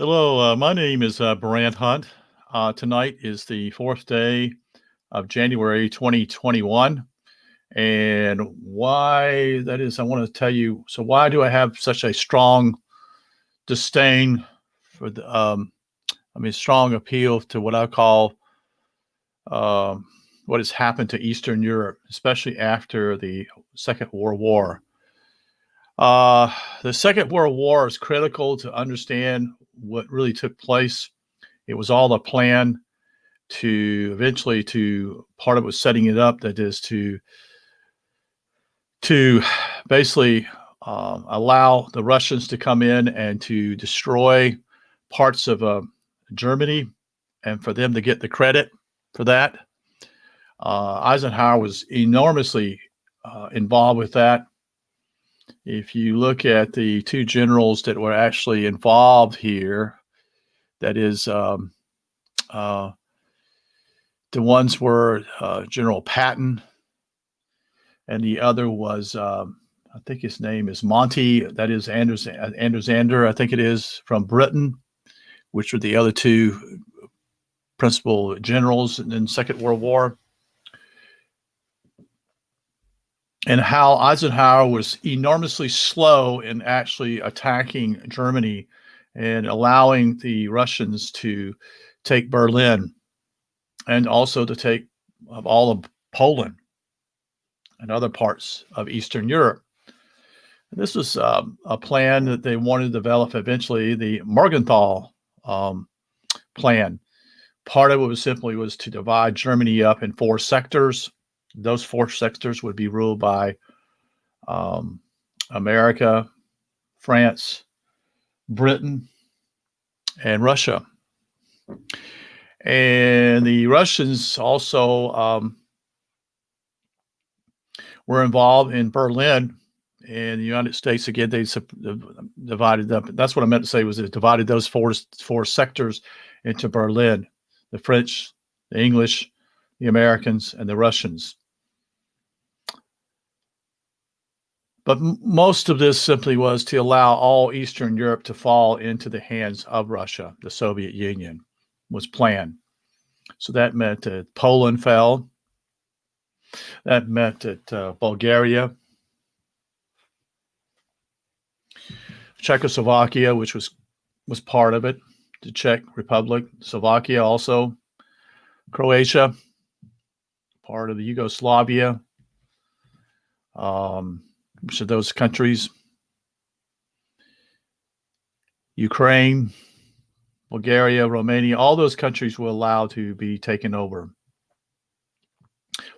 Hello, my name is Brant Hunt. Tonight is the fourth day of January 2021. And why that is, I want to tell you. So, why do I have such a strong disdain for strong appeal to what I call what has happened to Eastern Europe, especially after the Second World War? Uh, the Second World War is critical to understand what really took place. It was all a plan to eventually to part of it was setting it up, that is to basically allow the Russians to come in and to destroy parts of Germany, and for them to get the credit for that. Eisenhower was enormously involved with that. If you look at the two generals that were actually involved here, that is, the ones were General Patton, and the other was, I think his name is Monty, that is Alexander, I think it is, from Britain, which were the other two principal generals in the Second World War. And how Eisenhower was enormously slow in actually attacking Germany and allowing the Russians to take Berlin and also to take all of Poland and other parts of Eastern Europe. This was a plan that they wanted to develop eventually, the Morgenthau plan. Part of it was to divide Germany up in four sectors. Those four sectors would be ruled by America, France, Britain, and Russia. And the Russians also were involved in Berlin, and the United States, again, they divided up. That's what I meant to say, was it divided those four sectors into Berlin: the French, the English, the Americans, and the Russians. But most of this simply was to allow all Eastern Europe to fall into the hands of Russia. The Soviet Union was planned. So that meant that Poland fell. That meant that Bulgaria, Czechoslovakia, which was part of it, the Czech Republic, Slovakia also, Croatia, part of the Yugoslavia, which of those countries, Ukraine, Bulgaria, Romania, all those countries were allowed to be taken over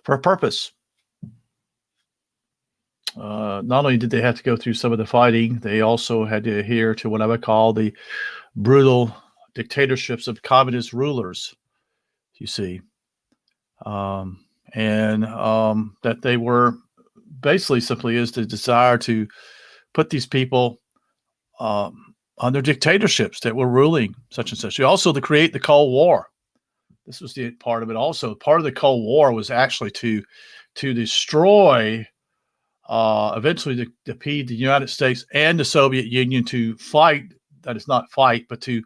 for a purpose. Not only did they have to go through some of the fighting, they also had to adhere to what I would call the brutal dictatorships of communist rulers, you see. That they were basically simply is the desire to put these people under dictatorships that were ruling such and such. Also to create the Cold War. This was the part of it also. Part of the Cold War was actually to destroy, eventually to defeat the United States and the Soviet Union, to fight, that is not fight, but to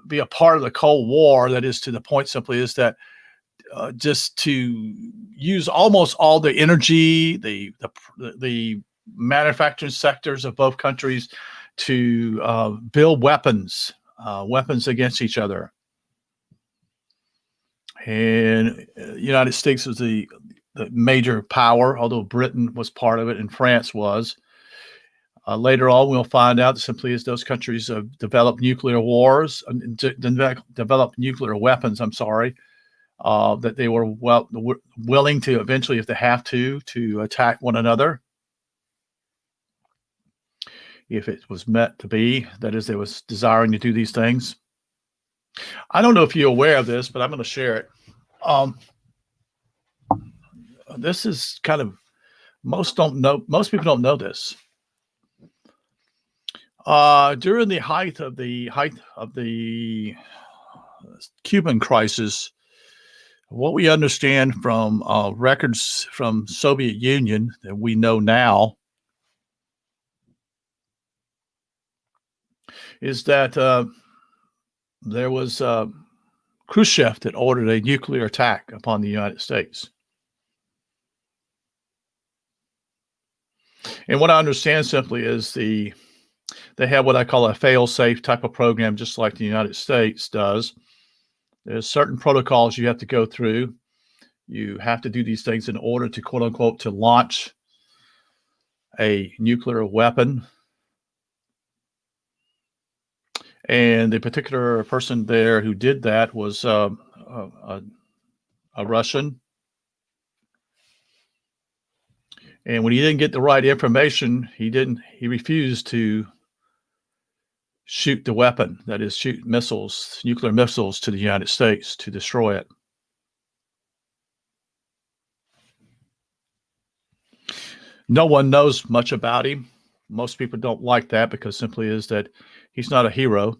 be a part of the Cold War. That is, to the point simply is that just to use almost all the energy, the manufacturing sectors of both countries to build weapons against each other. And the United States was the major power, although Britain was part of it and France was. Later on, we'll find out simply as those countries developed nuclear wars, developed nuclear weapons, that they were willing to eventually, if they have to attack one another. If it was meant to be, that is, they was desiring to do these things. I don't know if you're aware of this, but I'm going to share it. This is kind of, most people don't know this. During the height of the Cuban crisis, what we understand from records from Soviet Union that we know now is that there was Khrushchev that ordered a nuclear attack upon the United States. And what I understand simply is they have what I call a fail-safe type of program, just like the United States does. There's certain protocols you have to go through. You have to do these things in order to, quote unquote, to launch a nuclear weapon. And the particular person there who did that was a Russian. And when he didn't get the right information, he refused to shoot the weapon, that is, shoot missiles, nuclear missiles to the United States to destroy it. No one knows much about him. Most people don't like that because simply is that he's not a hero.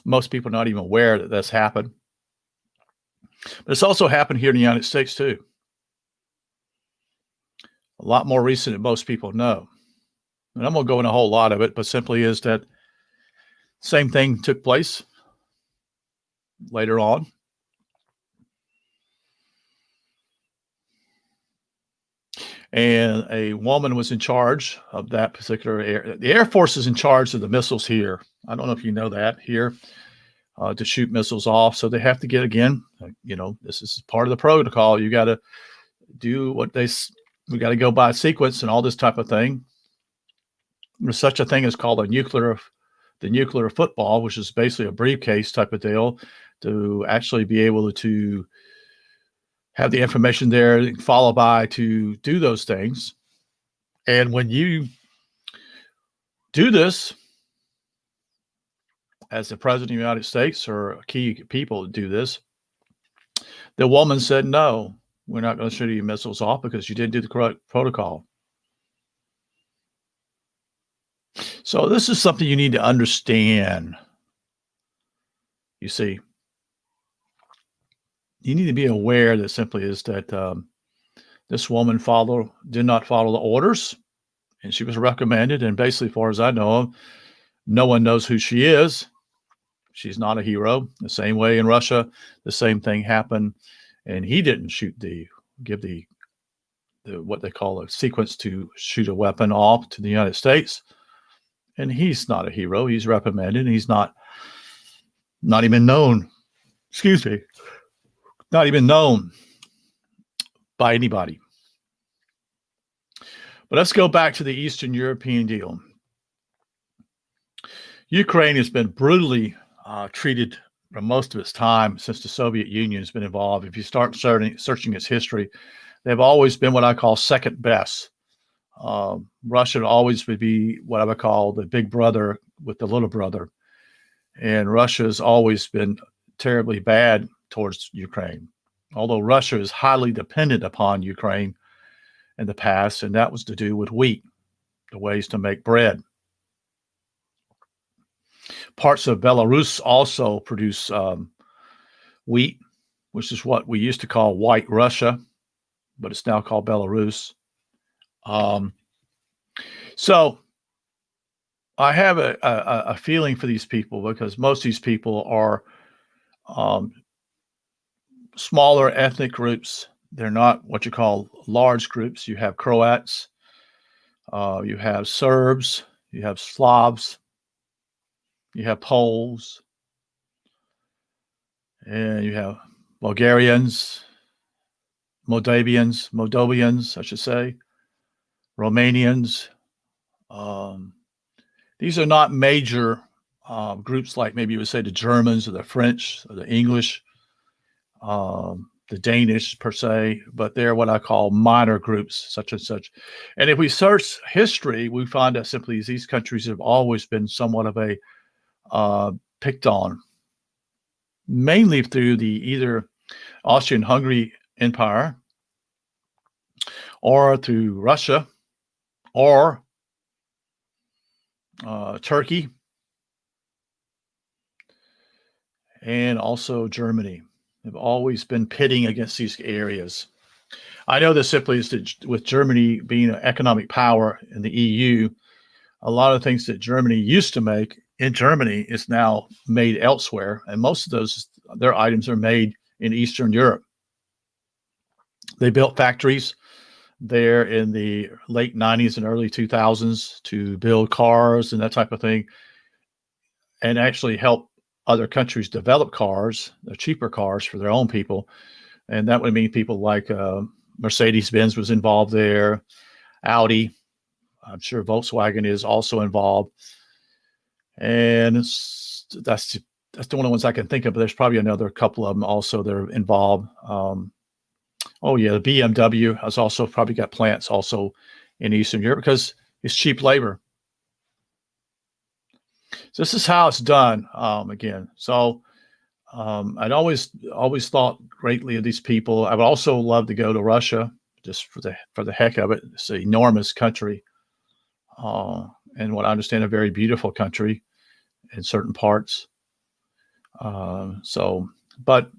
Most people are not even aware that that's happened. But it's also happened here in the United States too. A lot more recent than most people know. And I'm going to go in a whole lot of it, but simply is that same thing took place later on. And a woman was in charge of that particular area. The Air Force is in charge of the missiles here. I don't know if you know that here, to shoot missiles off. So they have to get, again, this is part of the protocol. You got to do we got to go by sequence and all this type of thing. There's such a thing as called the nuclear football, which is basically a briefcase type of deal to actually be able to have the information there, followed by to do those things. And when you do this as the president of the United States or key people do this, the woman said, no, we're not going to shoot you missiles off because you didn't do the correct protocol. So this is something you need to understand. You see, you need to be aware that simply is that this woman did not follow the orders, and she was recommended. And basically, as far as I know, no one knows who she is. She's not a hero. The same way in Russia, the same thing happened, and he didn't give the what they call a sequence to shoot a weapon off to the United States. And he's not a hero. He's reprimanded. And he's not even known. Excuse me. Not even known by anybody. But let's go back to the Eastern European deal. Ukraine has been brutally treated for most of its time since the Soviet Union has been involved. If you start searching its history, they've always been what I call second best. Russia always would be what I would call the big brother with the little brother. And Russia has always been terribly bad towards Ukraine, although Russia is highly dependent upon Ukraine in the past, and that was to do with wheat, the ways to make bread. Parts of Belarus also produce wheat, which is what we used to call White Russia, but it's now called Belarus. So I have a feeling for these people because most of these people are smaller ethnic groups. They're not what you call large groups. You have Croats, you have Serbs, you have Slavs, you have Poles, and you have Bulgarians, Moldavians, I should say, Romanians. These are not major groups like maybe you would say the Germans or the French or the English, the Danish per se, but they're what I call minor groups, such and such. And if we search history, we find that simply these countries have always been somewhat of a picked on, mainly through the either Austrian-Hungary Empire or through Russia or Turkey and also Germany. Have always been pitting against these areas. I know this simply is with Germany being an economic power in the EU, A lot of things that Germany used to make in Germany is now made elsewhere, and most of those their items are made in Eastern Europe. They built factories there in the late 90s and early 2000s to build cars and that type of thing, and actually help other countries develop cars, cheaper cars for their own people. And that would mean people like Mercedes-Benz was involved there, Audi. I'm sure Volkswagen is also involved. And that's the only ones I can think of, but there's probably another couple of them also that are involved. Oh yeah, the BMW has also probably got plants also in Eastern Europe because it's cheap labor. So this is how it's done. Again, so I'd always thought greatly of these people. I would also love to go to Russia just for the heck of it. It's an enormous country, and what I understand, a very beautiful country in certain parts. But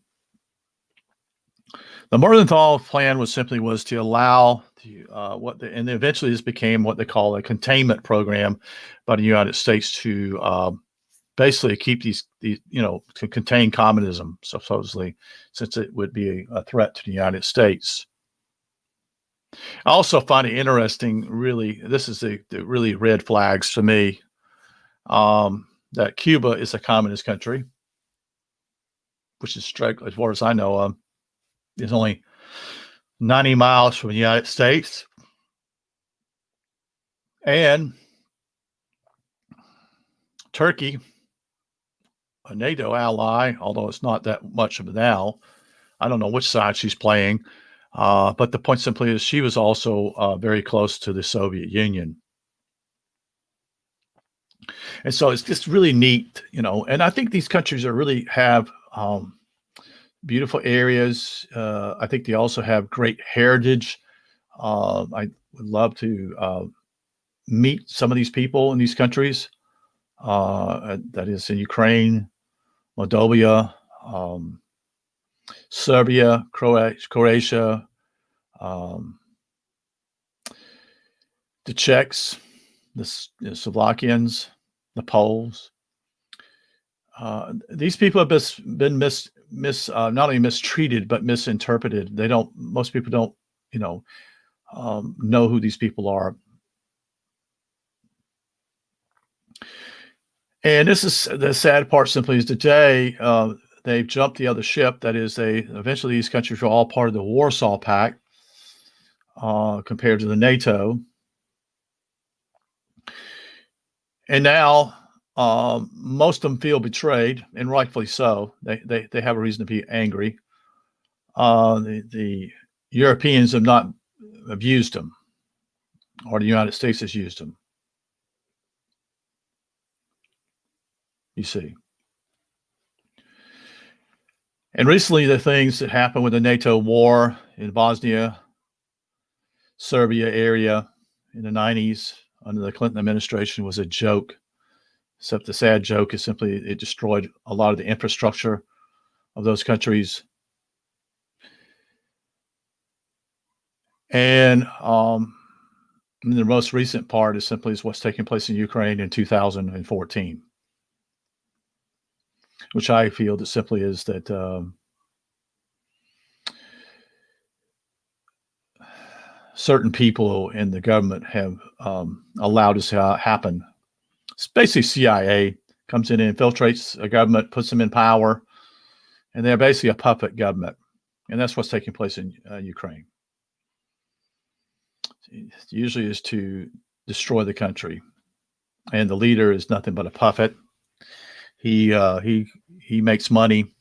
the Morgenthau plan was to allow and eventually this became what they call a containment program by the United States to basically keep these to contain communism, supposedly, since it would be a threat to the United States. I also find it interesting, really, this is the really red flags to me, that Cuba is a communist country, which is straight, as far as I know, is only 90 miles from the United States. And Turkey, a NATO ally, although it's not that much of it now. I don't know which side she's playing, but the point simply is she was also very close to the Soviet Union. And so it's just really neat, and I think these countries really have beautiful areas. I think they also have great heritage. I would love to meet some of these people in these countries. That is in Ukraine, Moldova, Serbia, Croatia, the Czechs, the Slovakians, the Poles. These people have been not only mistreated but misinterpreted. Most people don't, know who these people are. And this is the sad part. Simply is today they've jumped the other ship. That is, eventually these countries were all part of the Warsaw Pact compared to the NATO, and now most of them feel betrayed, and rightfully so. They have a reason to be angry. The Europeans have not abused them, or the United States has used them. You see. And recently, the things that happened with the NATO war in Bosnia, Serbia area in the 90s under the Clinton administration was a joke. Except the sad joke is simply it destroyed a lot of the infrastructure of those countries. And the most recent part is what's taking place in Ukraine in 2014. Which I feel that simply is that certain people in the government have allowed this to happen. It's basically CIA comes in and infiltrates a government, puts them in power, and they're basically a puppet government. And that's what's taking place in Ukraine. It usually is to destroy the country. And the leader is nothing but a puppet. He makes money,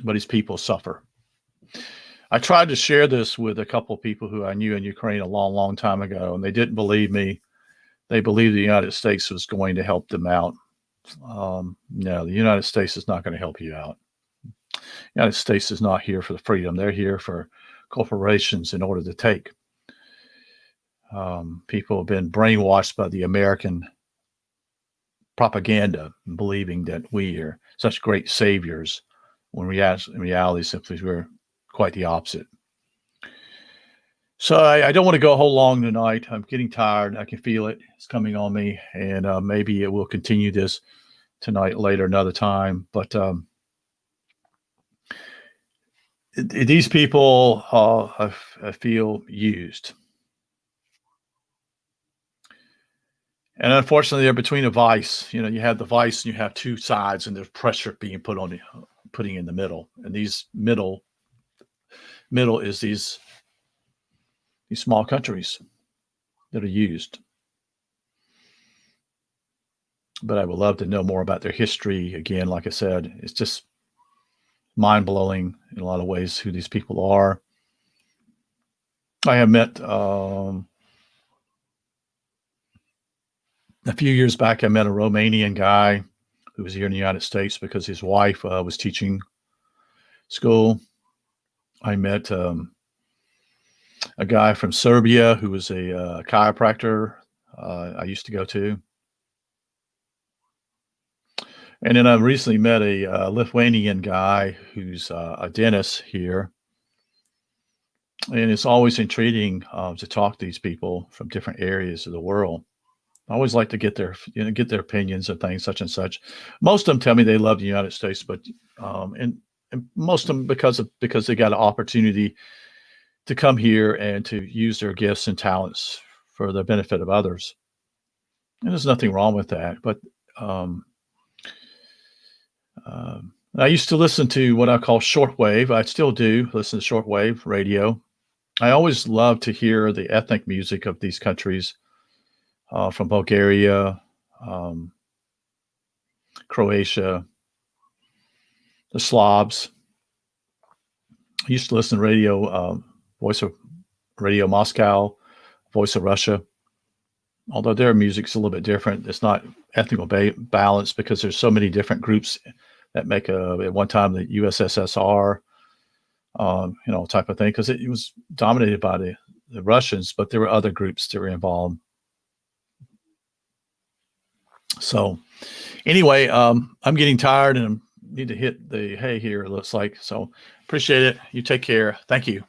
but his people suffer. I tried to share this with a couple of people who I knew in Ukraine a long, long time ago, and they didn't believe me. They believed the United States was going to help them out. No, the United States is not going to help you out. The United States is not here for the freedom. They're here for corporations in order to take. People have been brainwashed by the American propaganda, believing that we are such great saviors, when in reality, simply we're quite the opposite. So I don't want to go a whole long tonight. I'm getting tired. I can feel it. It's coming on me, and maybe it will continue this tonight later another time. But these people, I feel used, and unfortunately, they're between a vice. You know, you have the vice, and you have two sides, and there's pressure being put on putting in the middle, and these middle is these small countries that are used. But I would love to know more about their history. Again, like I said, it's just mind blowing in a lot of ways who these people are. I have met a few years back. I met a Romanian guy who was here in the United States because his wife was teaching school. I met a guy from Serbia who was a chiropractor I used to go to. And then I recently met a Lithuanian guy who's a dentist here. And it's always intriguing to talk to these people from different areas of the world. I always like to get their opinions of things such and such. Most of them tell me they love the United States, but and most of them because they got an opportunity to come here and to use their gifts and talents for the benefit of others. And there's nothing wrong with that. But I used to listen to what I call shortwave. I still do listen to shortwave radio. I always love to hear the ethnic music of these countries, from Bulgaria, Croatia, the Slavs. I used to listen to radio, Voice of Radio Moscow, Voice of Russia. Although their music's a little bit different, it's not ethnical balance because there's so many different groups that make at one time the USSR, type of thing. Because it was dominated by the Russians, but there were other groups that were involved. So anyway, I'm getting tired and I need to hit the hay here, it looks like. So appreciate it. You take care. Thank you.